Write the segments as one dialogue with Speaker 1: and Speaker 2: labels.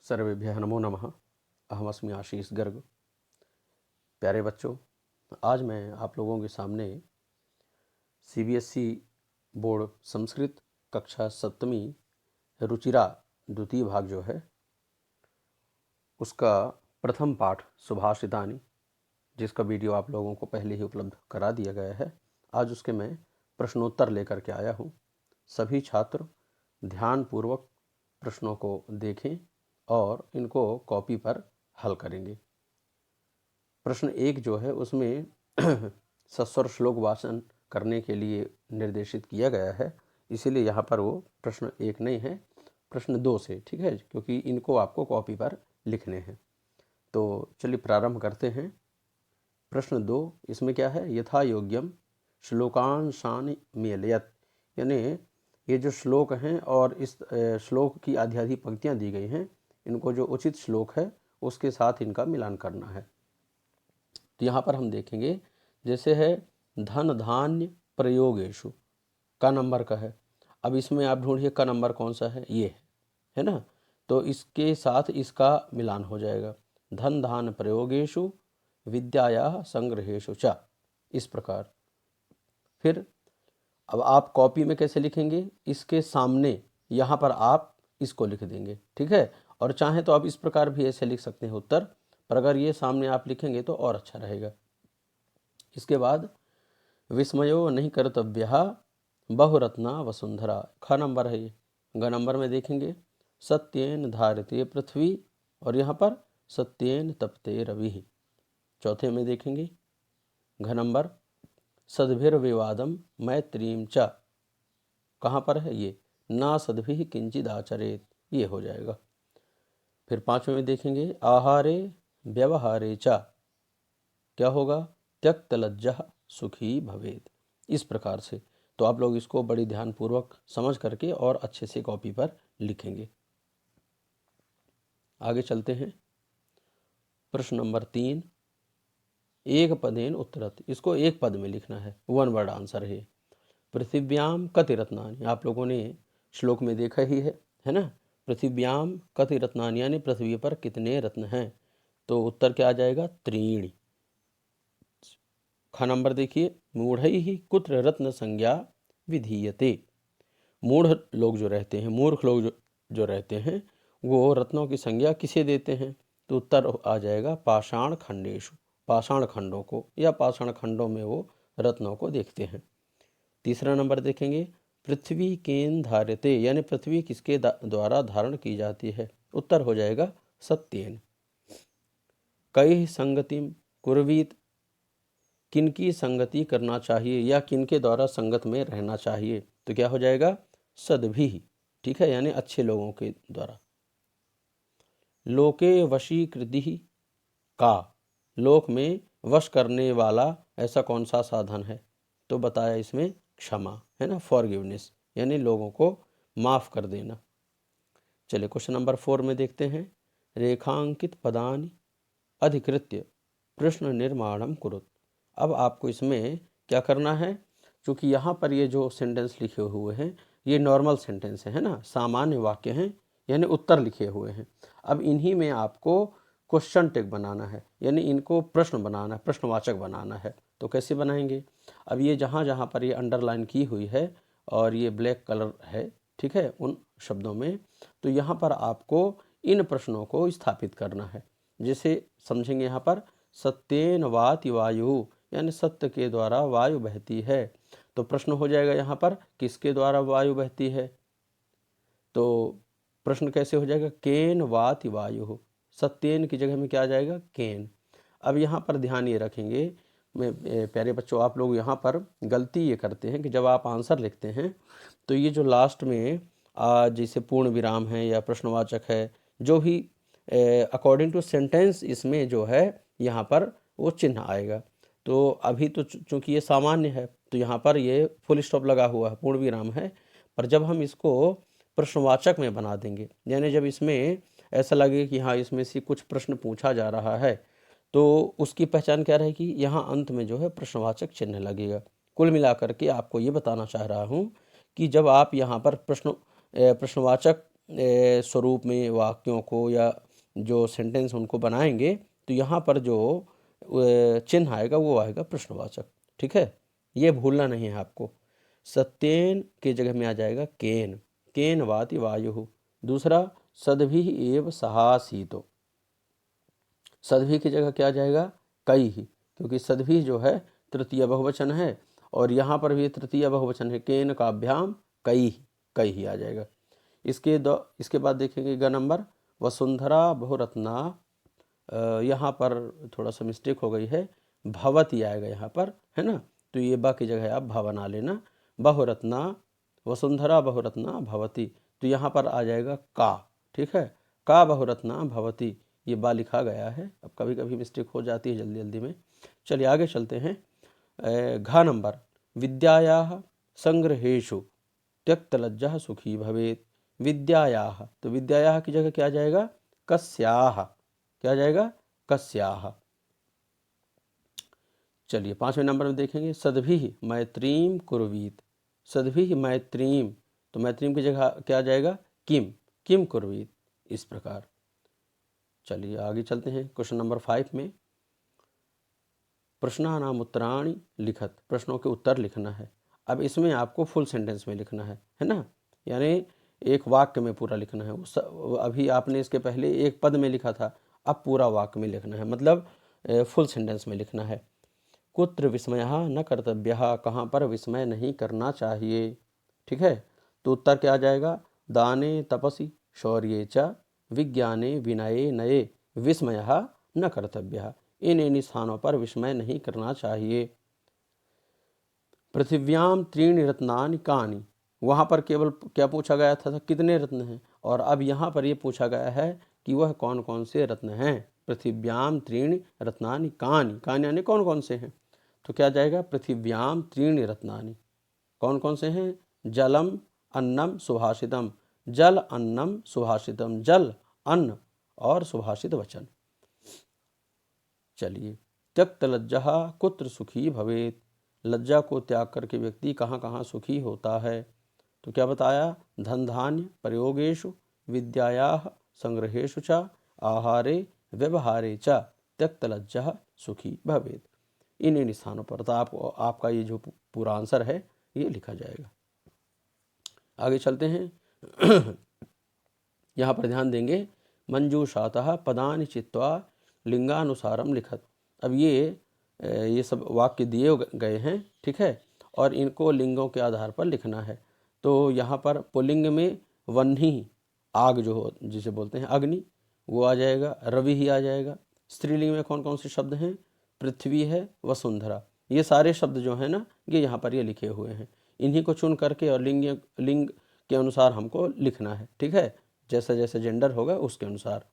Speaker 1: सर्वेभ्यः नमो नमः। अहमस्मि आशीष गर्ग। प्यारे बच्चों, आज मैं आप लोगों के सामने सीबीएसई बोर्ड संस्कृत कक्षा 7वीं रुचिरा द्वितीय भाग जो है उसका प्रथम पाठ सुभाषितानि, जिसका वीडियो आप लोगों को पहले ही उपलब्ध करा दिया गया है, आज उसके मैं प्रश्नोत्तर लेकर के आया हूँ। सभी छात्र ध्यानपूर्वक प्रश्नों को देखें और इनको कॉपी पर हल करेंगे। प्रश्न 1 जो है उसमें सस्वर श्लोक वाचन करने के लिए निर्देशित किया गया है, इसीलिए यहाँ पर वो प्रश्न 1 नहीं है, प्रश्न 2 से, ठीक है, क्योंकि इनको आपको कॉपी पर लिखने हैं। तो चलिए प्रारंभ करते हैं। प्रश्न 2 इसमें क्या है, यथा योग्यम श्लोकांशानि मेलयत, यानी ये जो श्लोक हैं और इस श्लोक की आधी आधी पंक्तियाँ दी गई हैं, इनको जो उचित श्लोक है उसके साथ इनका मिलान करना है। तो यहाँ पर हम देखेंगे, जैसे है धन धान्य प्रयोगेशु, का नंबर का है। अब इसमें आप ढूंढिए का नंबर कौन सा है, ये है ना, तो इसके साथ इसका मिलान हो जाएगा। धन धान प्रयोगेशु विद्याया संग्रहेशु च, इस प्रकार। फिर अब आप कॉपी में कैसे लिखेंगे, इसके सामने यहाँ पर आप इसको लिख देंगे, ठीक है। और चाहे तो आप इस प्रकार भी ऐसे लिख सकते हैं उत्तर, पर अगर ये सामने आप लिखेंगे तो और अच्छा रहेगा। इसके बाद विस्मयो नहीं कर्तव्य बहुरत्ना वसुंधरा, ख नंबर है ये। ग नंबर में देखेंगे सत्येन धारते पृथ्वी, और यहाँ पर सत्येन तपते रवि। चौथे में देखेंगे घ नंबर सद्भिर्विवादम मैत्रीम च, कहाँ पर है ये, ना सद्भि किंचिद आचरेत, ये हो जाएगा। फिर 5वें में देखेंगे आहारे व्यवहारे च, क्या होगा, त्यक्त लज्जा सुखी भवेत, इस प्रकार से। तो आप लोग इसको बड़ी ध्यानपूर्वक समझ करके और अच्छे से कॉपी पर लिखेंगे। आगे चलते हैं। प्रश्न नंबर 3, एक पदेन उत्तरत, इसको एक पद में लिखना है, 1 वर्ड आंसर है। पृथिव्याम कति रत्नानि, आप लोगों ने श्लोक में देखा ही है ना। पृथिव्याम कति रत्नानि यानी पृथ्वी पर कितने रत्न हैं, तो उत्तर क्या आ जाएगा, त्रीणि। ख नंबर देखिए मूढ़ैः कुत्र रत्न संज्ञा विधीयते, मूढ़ लोग जो रहते हैं, मूर्ख लोग जो रहते हैं, वो रत्नों की संज्ञा किसे देते हैं, तो उत्तर आ जाएगा पाषाण खंडेशु, पाषाण खंडों को, या पाषाण खंडों में वो रत्नों को देखते हैं। तीसरा नंबर देखेंगे पृथ्वी केन धार्यते, यानी पृथ्वी किसके द्वारा धारण की जाती है, उत्तर हो जाएगा सत्येन। कई संगतिम कुर्वीत, किनकी संगति करना चाहिए या किनके द्वारा संगत में रहना चाहिए, तो क्या हो जाएगा सद्भि, ठीक है, यानी अच्छे लोगों के द्वारा। लोके वशीकृति का, लोक में वश करने वाला ऐसा कौन सा साधन है, तो बताया इसमें क्षमा, है ना, फॉरगिवनेस, यानी लोगों को माफ कर देना। चलिए क्वेश्चन नंबर 4 में देखते हैं। रेखांकित पदानि अधिकृत्य प्रश्न निर्माणम कुरुत। अब आपको इसमें क्या करना है, क्योंकि यहाँ पर ये जो सेंटेंस लिखे हुए हैं ये नॉर्मल सेंटेंस है ना, सामान्य वाक्य हैं, यानी उत्तर लिखे हुए हैं। अब इन्हीं में आपको क्वेश्चन टैग बनाना है, यानी इनको प्रश्न बनाना है, प्रश्नवाचक बनाना है। तो कैसे बनाएंगे, अब ये जहाँ जहाँ पर ये अंडरलाइन की हुई है और ये ब्लैक कलर है, ठीक है, उन शब्दों में, तो यहाँ पर आपको इन प्रश्नों को स्थापित करना है। जैसे समझेंगे यहाँ पर सत्येन वाति वायु, यानी सत्य के द्वारा वायु बहती है, तो प्रश्न हो जाएगा यहाँ पर किसके द्वारा वायु बहती है, तो प्रश्न कैसे हो जाएगा, केन वाति वायु, सत्येन की जगह में क्या आ जाएगा, केन। अब यहाँ पर ध्यान ये रखेंगे प्यारे बच्चों, आप लोग यहाँ पर गलती ये करते हैं कि जब आप आंसर लिखते हैं तो ये जो लास्ट में जैसे पूर्ण विराम है या प्रश्नवाचक है, जो भी अकॉर्डिंग टू सेंटेंस इसमें जो है यहाँ पर वो चिन्ह आएगा। तो अभी तो चूंकि ये सामान्य है तो यहाँ पर ये फुल स्टॉप लगा हुआ है, पूर्ण विराम है, पर जब हम इसको प्रश्नवाचक में बना देंगे, यानी जब इसमें ऐसा लगे कि हाँ इसमें से कुछ प्रश्न पूछा जा रहा है, तो उसकी पहचान क्या रहेगी, यहाँ अंत में जो है प्रश्नवाचक चिन्ह लगेगा। कुल मिलाकर के आपको ये बताना चाह रहा हूँ कि जब आप यहाँ पर प्रश्नवाचक स्वरूप में वाक्यों को या जो सेंटेंस उनको बनाएंगे तो यहाँ पर जो चिन्ह आएगा वो आएगा प्रश्नवाचक। ठीक है, ये भूलना नहीं है आपको। सत्येन के जगह में आ जाएगा केन, केन वाति वायु। दूसरा सद्भि एव सहासीतो, सद्भि की जगह क्या आ जाएगा कई ही, क्योंकि सद्भि जो है तृतीय बहुवचन है और यहाँ पर भी तृतीय बहुवचन है। केन काभ्याम कई ही आ जाएगा। इसके बाद देखेंगे ग नंबर वसुंधरा बहुरत्ना, यहाँ पर थोड़ा सा मिस्टेक हो गई है, भवती आएगा यहाँ पर, है ना, तो ये बा की जगह आप भ बना लेना। बहुरत्ना, वसुंधरा बहुरत्ना भवती, तो यहाँ पर आ जाएगा का। ठीक है, का बहुरत्ना भवती, ये बा लिखा गया है, अब कभी कभी मिस्टेक हो जाती है जल्दी जल्दी में। चलिए आगे चलते हैं। घ नंबर विद्यायाः संग्रहेषु त्यक्तलज्जः सुखी भवेत्। विद्यायाः, तो विद्यायाः की जगह क्या आ जाएगा कस्याः, क्या आ जाएगा कस्याः। चलिए 5वें नंबर में देखेंगे सद्भिः मैत्रीं कुर्वीत। सद्भिः मैत्रीं, तो मैत्रीं की जगह क्या आ जाएगा किम कुर्वीत, इस प्रकार। चलिए आगे चलते हैं क्वेश्चन नंबर 5 में। प्रश्नानाम उत्तराणि लिखत, प्रश्नों के उत्तर लिखना है। अब इसमें आपको फुल सेंटेंस में लिखना है ना, यानी एक वाक्य में पूरा लिखना है। अभी आपने इसके पहले एक पद में लिखा था, अब पूरा वाक्य में लिखना है, मतलब फुल सेंटेंस में लिखना है। कुत्र विस्मयः न कर्तव्यः, कहाँ पर विस्मय नहीं करना चाहिए। ठीक है, तो उत्तर क्या आ जाएगा दाने तपसि शौर्ये च विज्ञाने विनये नये विस्मयः न कर्तव्यः, इन स्थानों पर विस्मय नहीं करना चाहिए। पृथिव्याम त्रीणि रत्नानि कानि, वहाँ पर केवल क्या पूछा गया था कितने रत्न हैं, और अब यहाँ पर ये पूछा गया है कि वह कौन कौन से रत्न हैं। पृथिव्याम त्रीणि रत्नानि कानि, कानि यानी कौन कौन से हैं, तो क्या जाएगा पृथिव्याम त्रीणि रत्नानि, कौन कौन से हैं जलम अन्नम सुभाषितम, जल अन्नम सुभाषितम, जल अन्न और सुभाषित वचन। चलिए त्यक्त लज्जा कुत्र सुखी भवेत, लज्जा को त्याग करके व्यक्ति कहाँ कहाँ सुखी होता है, तो क्या बताया धन धान्य प्रयोगेषु विद्यायाः संग्रहेषु च आहारे व्यवहारे च त्यक्त लज्जा सुखी भवेत। इन स्थानों पर तो आपका ये जो पूरा आंसर है ये लिखा जाएगा। आगे चलते हैं। यहाँ पर ध्यान देंगे मंजूषातः पदानि चित्वा लिंगानुसारम लिखत। अब ये सब वाक्य दिए गए हैं, ठीक है, और इनको लिंगों के आधार पर लिखना है। तो यहाँ पर पुल्लिंग में वह्नि, आग जो जिसे बोलते हैं अग्नि, वो आ जाएगा, रवि ही आ जाएगा। स्त्रीलिंग में कौन कौन से शब्द हैं, पृथ्वी है, वसुंधरा, ये सारे शब्द जो है ना ये यहाँ पर ये लिखे हुए हैं। इन्हीं को चुन करके और लिंग के अनुसार हमको लिखना है, ठीक है, जैसा जैसा जेंडर होगा उसके अनुसार।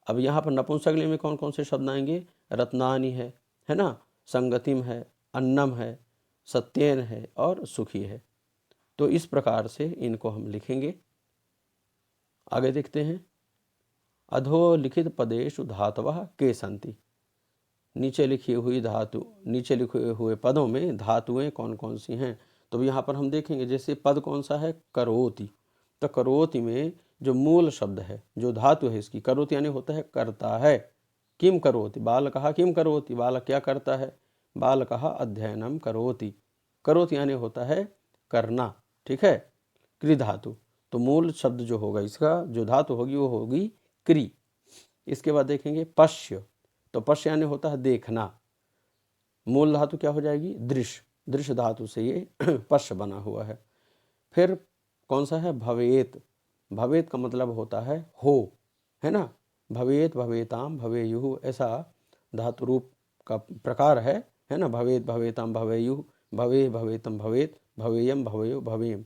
Speaker 1: अब यहाँ पर नपुंसकलिंग में कौन कौन से शब्द आएंगे, रत्नानि है ना, संगतिम है, अन्नम है, सत्येन है और सुखी है। तो इस प्रकार से इनको हम लिखेंगे। आगे देखते हैं अधोलिखित पदेषु धातवः के सन्ति, नीचे लिखी हुई धातु, नीचे लिखे हुए पदों में धातुएं कौन कौन सी हैं। तो यहाँ पर हम देखेंगे जैसे पद कौन सा है करोति, तो करोति में जो मूल शब्द है, जो धातु है इसकी, करोति यानी होता है करता है। किम करोति, बालकः किम करोति, बालक क्या करता है, बालकः अध्ययनम करोति, करोति यानी होता है करना, ठीक है, क्रि धातु। तो मूल शब्द जो होगा इसका जो धातु होगी वो होगी क्रि। इसके बाद देखेंगे पश्य, तो पश्य यानी होता है देखना, मूल धातु क्या हो जाएगी दृश्य, दृश्य धातु से ये पश्य बना हुआ है। फिर कौन सा है भवेत, भवेत का मतलब होता है हो, है ना, भवेत भवेताम भवेयुः, ऐसा धातु रूप का प्रकार है ना, भवेत भवेताम भवेयुः, भवे भवेतम भवेत, भवेयम भवेयो भवेम।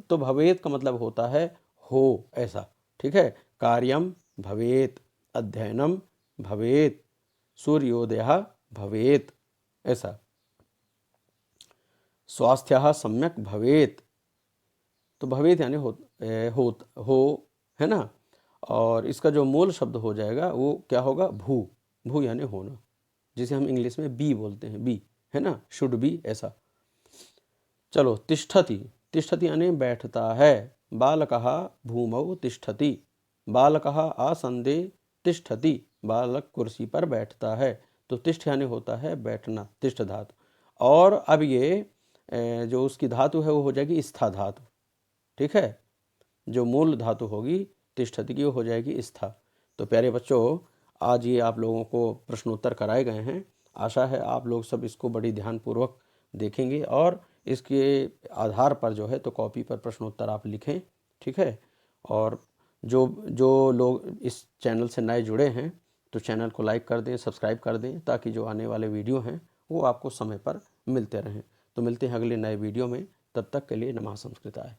Speaker 1: तो भवेत का मतलब होता है हो, ऐसा, ठीक है, कार्यम भवेत, अध्ययनम भवेत, सूर्योदयः भवेत, ऐसा, स्वास्थ्यः सम्यक भवेत, तो भवेत यानी हो, है ना, और इसका जो मूल शब्द हो जाएगा वो क्या होगा भू, भू यानी होना, जिसे हम इंग्लिश में बी बोलते हैं, बी, है ना, शुड बी, ऐसा। चलो तिष्ठति, तिष्ठति यानी बैठता है, बालकः भूमौ तिष्ठति, बालकः आसन्दे तिष्ठति, बालक कुर्सी पर बैठता है। तो तिष्ठ यानी होता है बैठना, तिष्ठ धातु। और अब ये जो उसकी धातु है वो हो जाएगी स्था धातु, ठीक है। जो मूल धातु होगी तिष्ठति की वो हो जाएगी स्था। तो प्यारे बच्चों, आज ये आप लोगों को प्रश्नोत्तर कराए गए हैं। आशा है आप लोग सब इसको बड़ी ध्यानपूर्वक देखेंगे और इसके आधार पर जो है तो कॉपी पर प्रश्नोत्तर आप लिखें, ठीक है। और जो जो लोग इस चैनल से नए जुड़े हैं तो चैनल को लाइक कर दें, सब्सक्राइब कर दें, ताकि जो आने वाले वीडियो हैं वो आपको समय पर मिलते रहें। तो मिलते हैं अगले नए वीडियो में, तब तक के लिए नमः संस्कृताय।